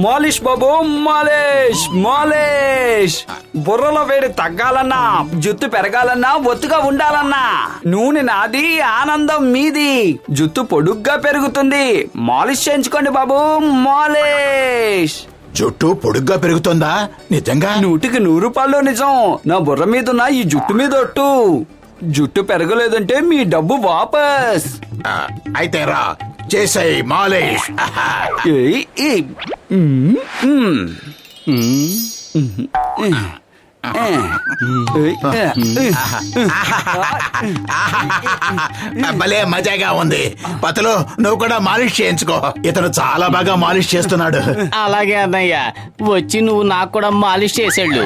మాలిష్ బాబు, మాలిష్ మాలిష్. బుర్రలో వేడి తగ్గాలన్నా, జుట్టు పెరగాలన్నా, ఒత్తుగా ఉండాలన్నా నూనె నాది, ఆనందం మీది. జుట్టు పొడుగ్గా పెరుగుతుంది. మాలిష్ చేయించుకోండి బాబు, మాలిష్. జుట్టు పొడుగ్గా పెరుగుతుందా? నిజంగా? 100% నిజం. నా బుర్ర మీదున్న ఈ జుట్టు మీద ఒట్టు. జుట్టు పెరగలేదంటే మీ డబ్బు వాపస్. అయితే రా, చేసేయ్ మాలిష్. భలే మజాగా ఉంది. పతలు, నువ్వు కూడా మాలిష్ చేయించుకో. ఇతను చాలా బాగా మాలిష్ చేస్తున్నాడు. అలాగే అన్నయ్య, వచ్చి నువ్వు నాకు కూడా మాలిష్ చేసాడు.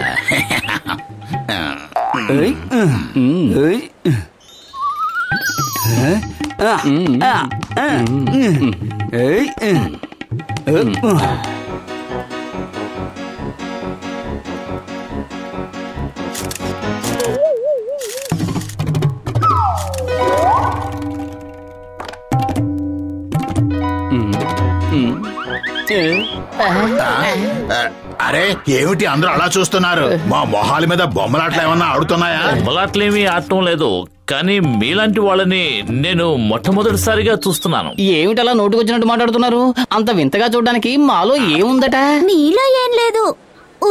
అరే, ఏమిటి అందరూ అలా చూస్తున్నారు? మా మొహాల మీద బొమ్మలాట్లు ఏమన్నా ఆడుతున్నాయా? బొమ్మలాట్లేమీ ఆడటం లేదు, కానీ మీలాంటి వాళ్ళని నేను మొట్టమొదటిసారిగా చూస్తున్నాను. ఏమిటలా నోటుకొచ్చినట్టు మాట్లాడుతున్నారు? అంత వింతగా చూడడానికి మాలో ఏముందట? నీలో ఏం లేదు,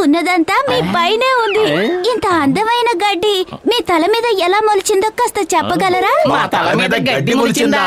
ఉన్నదంతా మీ పైనే ఉంది. ఇంత అందమైన గడ్డి మీ తల మీద ఎలా మొలిచిందో కాస్త చెప్పగలరా? మా తల మీద గడ్డి మొలిచిందా?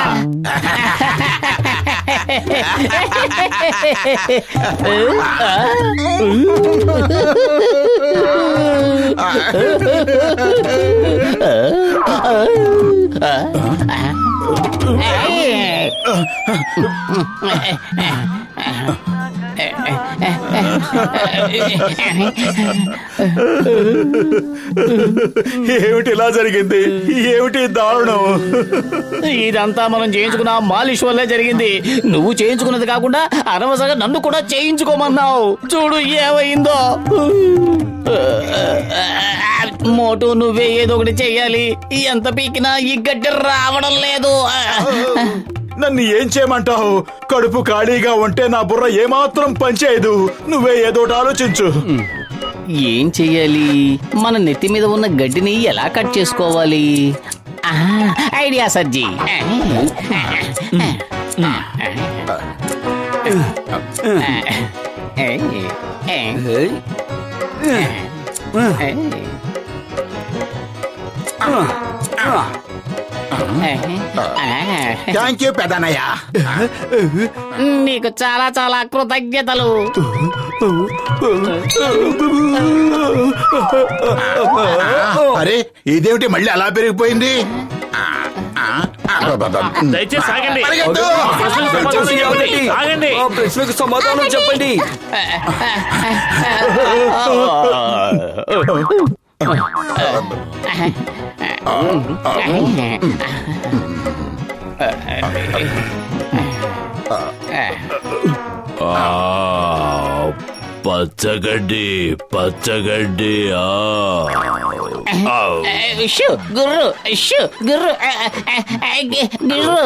ఏమిటి ఇలా జరిగింది? ఏమిటి దారుణం? ఇదంతా మనం చేయించుకున్న మాలిష్ వల్లే జరిగింది. నువ్వు చేయించుకున్నది కాకుండా అనవసరంగా నన్ను కూడా చేయించుకోమన్నావు. చూడు ఏమైందో. మోటు, నువ్వే ఏదో ఒకటి చెయ్యాలి. ఎంత పీకినా ఈ గడ్డి రావడం లేదు. నన్ను ఏం చేయమంటావు? కడుపు ఖాళీగా ఉంటే నా బుర్ర ఏమాత్రం పనిచేయదు. నువ్వే ఏదోటి ఆలోచించు. ఏం చెయ్యాలి? మన నెత్తి మీద ఉన్న గడ్డిని ఎలా కట్ చేసుకోవాలి? ఐడియా సజ్జీ. థ్యాంక్ యూ పెదనయ్య. నీకు చాలా చాలా కృతజ్ఞతలు. అరే, ఇదేమిటి మళ్ళీ అలా పెరిగిపోయింది? దయచేసి ఆగండి. ఆగండి. ప్రశ్నకు సమాధానం చెప్పండి. పచ్చగడ్డి, పచ్చగడ్డి. గుర్రు గుర్రు గుర్రు,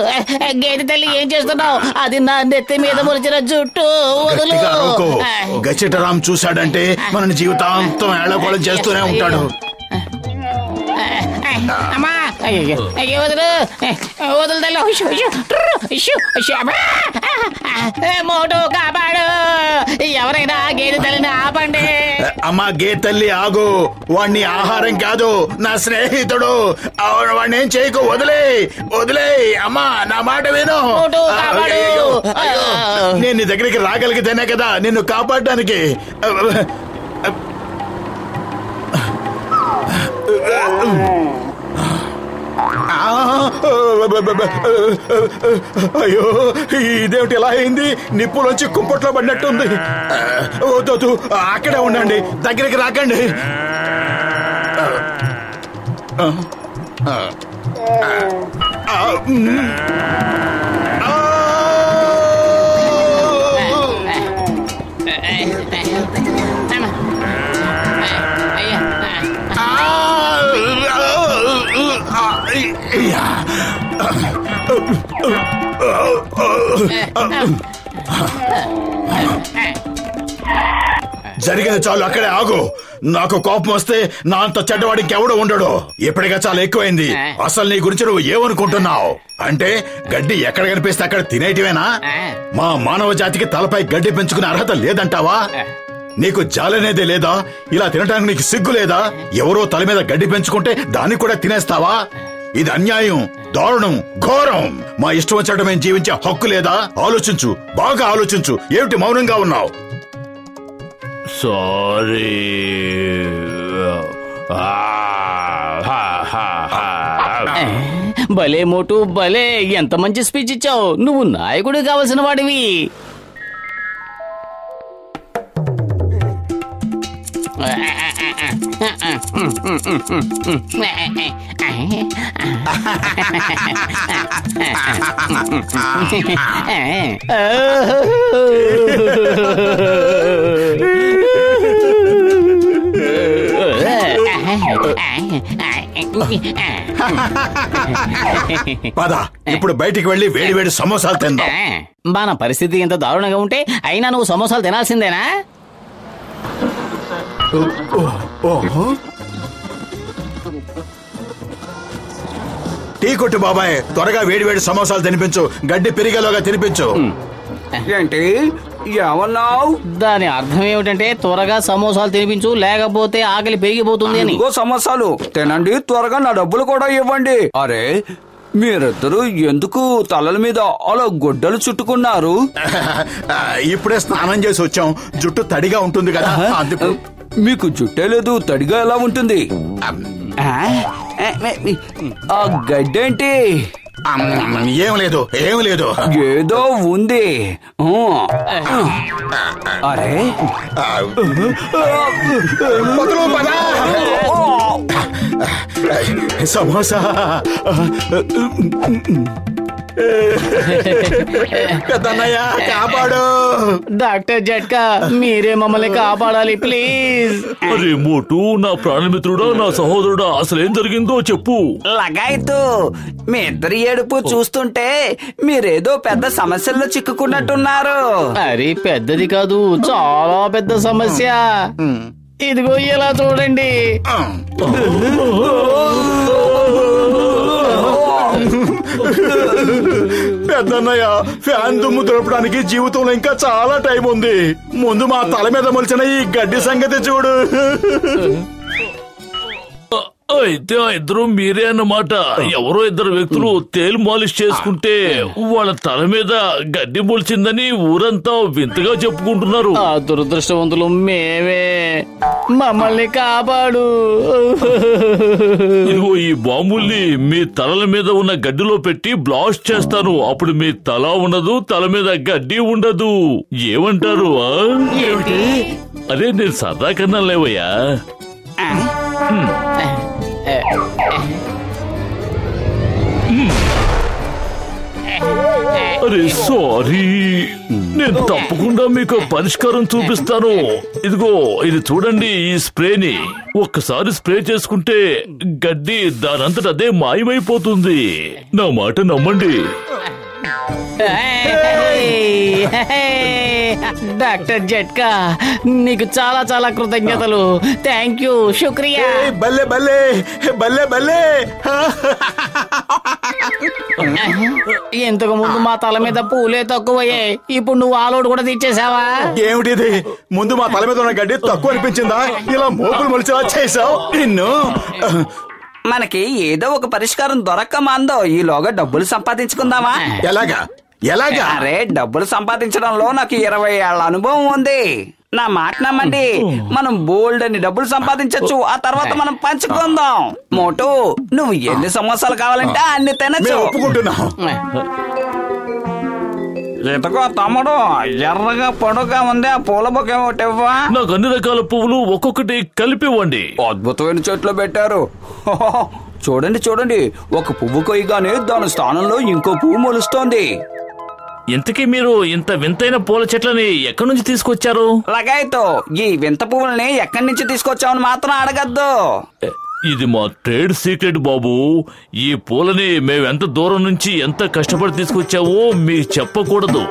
గేదె తల్లి ఏం చేస్తున్నావు? అది నా నెత్తి మీద మొలిచిన జుట్టు. గచ్చిటరామ్ చూశాడంటే మన జీవితాంతం ఏళ్ళకోళం చేస్తూనే ఉంటాడు. అమ్మా, వదులు వదులు తల్లి. మోటు, కాపాడు. ఎవరైనా గేదె తల్లిని ఆపండి. అమ్మా, గే తల్లి ఆగు. వాణ్ణి ఆహారం కాదు, నా స్నేహితుడు. వాణ్ణి ఏం చేయకు. వదిలే వదిలే. అమ్మా, నా మాట విను. నేను నీ దగ్గరికి రాగలిగితేనే కదా నిన్ను కాపాడడానికి. అయ్యో, ఇదేమిటి ఇలా అయింది? నిప్పులోంచి కుంపట్లో పడినట్టుంది. వద్దు, అక్కడే ఉండండి, దగ్గరికి రాకండి. జరిగింది చాలు, అక్కడే ఆగు. నాకు కోపం వస్తే నా అంత చెడ్డవాడికి ఎవడో ఉండడు. ఇప్పటికే చాలా ఎక్కువైంది. అసలు నీ గురించి నువ్వు ఏమనుకుంటున్నావు? అంటే గడ్డి ఎక్కడ కనిపిస్తే అక్కడ తినేటివేనా? మా మానవ జాతికి తలపై గడ్డి పెంచుకునే అర్హత లేదంటావా? నీకు జాలనేదే లేదా? ఇలా తినడానికి నీకు సిగ్గు లేదా? ఎవరో తల మీద గడ్డి పెంచుకుంటే దాన్ని కూడా తినేస్తావా? ఇది అన్యాయం, దారుణం, ఘోరం. మా ఇష్టం వచ్చేట మేము జీవించే హక్కు లేదా? ఆలోచించు, బాగా ఆలోచించు. ఏమిటి మౌనంగా ఉన్నావు? సారీ. భలే మోటు భలే, ఎంత మంచి స్పీచ్ ఇచ్చావు. నువ్వు నాయకుడు కావలసిన వాడివి. పద, ఇప్పుడు బయటికి వెళ్లి వేడి వేడి సమోసాలు తిందాం. మన పరిస్థితి ఎంత దారుణంగా ఉంటే అయినా నువ్వు సమోసాలు తినాల్సిందేనా? టీ కొట్టు బాబాయ్, త్వరగా వేడి వేడి సమోసాలు తినిపించు. గడ్డి పెరిగేలోగా తినిపించు. ఏంటి ఏమన్నావు? దాని అర్థం ఏమిటంటే త్వరగా సమోసాలు తినిపించు, లేకపోతే ఆకలి పెరిగిపోతుంది అని. ఇదిగో సమోసాలు తినండి, త్వరగా నా డబ్బులు కూడా ఇవ్వండి. అరే, మీరిద్దరూ ఎందుకు తలల మీద అలా గుడ్డలు చుట్టుకున్నారు? ఇప్పుడే స్నానం చేసి వచ్చాం, జుట్టు తడిగా ఉంటుంది కదా అందుకు. మీకు జుట్టే లేదు, తడిగా ఎలా ఉంటుంది? ఆ గడ్డేంటి? ఏం లేదు, ఏం లేదు. ఏదో ఉంది. అరే, సమోసా. పెద్దన్నయ్య కాపాడు. డాక్టర్ జట్కా, మీరే మమ్మల్ని కాపాడాలి ప్లీజ్. అరే మోటు, నా ప్రాణమిత్రుడా, నా సహోదరుడా, అసలేం జరిగిందో చెప్పు. లగాయితూ, మీ ఇద్దరి ఏడుపు చూస్తుంటే మీరేదో పెద్ద సమస్యల్లో చిక్కుకున్నట్టున్నారు. అరే పెద్దది కాదు, చాలా పెద్ద సమస్య. ఇదిగో ఇలా చూడండి. పెద్దన్నయ్య, ఫ్యాన్ దుమ్ము దులపడానికి జీవితంలో ఇంకా చాలా టైం ఉంది. ముందు మా తల మీద మొలిచిన ఈ గడ్డి సంగతి చూడు. అయితే ఆ ఇద్దరు మీరే అన్నమాట. ఎవరో ఇద్దరు వ్యక్తులు తేలు మాలిష్ చేసుకుంటే వాళ్ళ తల మీద గడ్డి మొలిచిందని ఊరంతా వింతగా చెప్పుకుంటున్నారు. ఆ దురదృష్టవంతులు మేమే. మమ్మల్ని కాపాడు. ఇదిగో ఈ బాంబుల్ని మీ తలల మీద ఉన్న గడ్డిలో పెట్టి బ్లాస్ట్ చేస్తాను. అప్పుడు మీ తల ఉండదు, తల మీద గడ్డి ఉండదు. ఏమంటారు? అదే నేను సరదా కన్నా లేవయ్యా. అరే సారీ, నేను తప్పకుండా మీకు పరిష్కారం చూపిస్తాను. ఇదిగో ఇది చూడండి, ఈ స్ప్రేని ఒక్కసారి స్ప్రే చేసుకుంటే గడ్డి దానంతట అదే మాయమైపోతుంది. నా మాట నమ్మండి. డాక్టర్ జట్కా, నీకు చాలా చాలా కృతజ్ఞతలు. థ్యాంక్ యూ, శుక్రియా. బల్లే బల్లే బల్లే బల్లే. ఇంతకు ముందు మా తల మీద పూలే తక్కువయ్యాయి, ఇప్పుడు నువ్వు ఆలోడు కూడా తెచ్చేసావా? ఏమిటిది? ముందు మా తల మీద ఉన్న గడ్డి తక్కువ అనిపించిందా? ఇలా మోపులు మొలిచేలా చేసావు నిన్ను. మనకి ఏదో ఒక పరిష్కారం దొరక్క మందో ఈలోగా డబ్బులు సంపాదించుకుందామా? ఎలాగా ఎలాగా? అరే, డబ్బులు సంపాదించడంలో నాకు 20 ఏళ్ల అనుభవం ఉంది. నా మాట నమ్మండి, మనం బోల్డ్ అని డబ్బులు సంపాదించచ్చు. ఆ తర్వాత మనం పంచుకుందాం. మోటు, నువ్వు ఎన్ని సమోసాలు కావాలంటే అన్ని తినచ్చు. ఒప్పుకుంటున్నావు. ఇతకో తమ్ముడు, ఎర్రగా పొడుగా ఉంది ఆ పూల బొకే ఒకటి ఇవ్వా. నాకు అన్ని రకాల పువ్వులు ఒక్కొక్కటి కలిపివ్వండి. అద్భుతమైన చెట్లు పెట్టారు. చూడండి చూడండి, ఒక పువ్వు కొయ్యగానే దాని స్థానంలో ఇంకో పువ్వు మొలుస్తోంది. ఇంతకీ మీరు ఇంత వింతైన పూల చెట్లని ఎక్కడి నుంచి తీసుకొచ్చారు? లగాయితో, ఈ వింత పువ్వుల్ని ఎక్కడి నుంచి తీసుకొచ్చావని మాత్రం అడగద్దు. ఇది మా ట్రేడ్ సీక్రెట్ బాబు. ఈ పూలని మేమెంత దూరం నుంచి ఎంత కష్టపడి తీసుకొచ్చావో మీకు చెప్పకూడదు.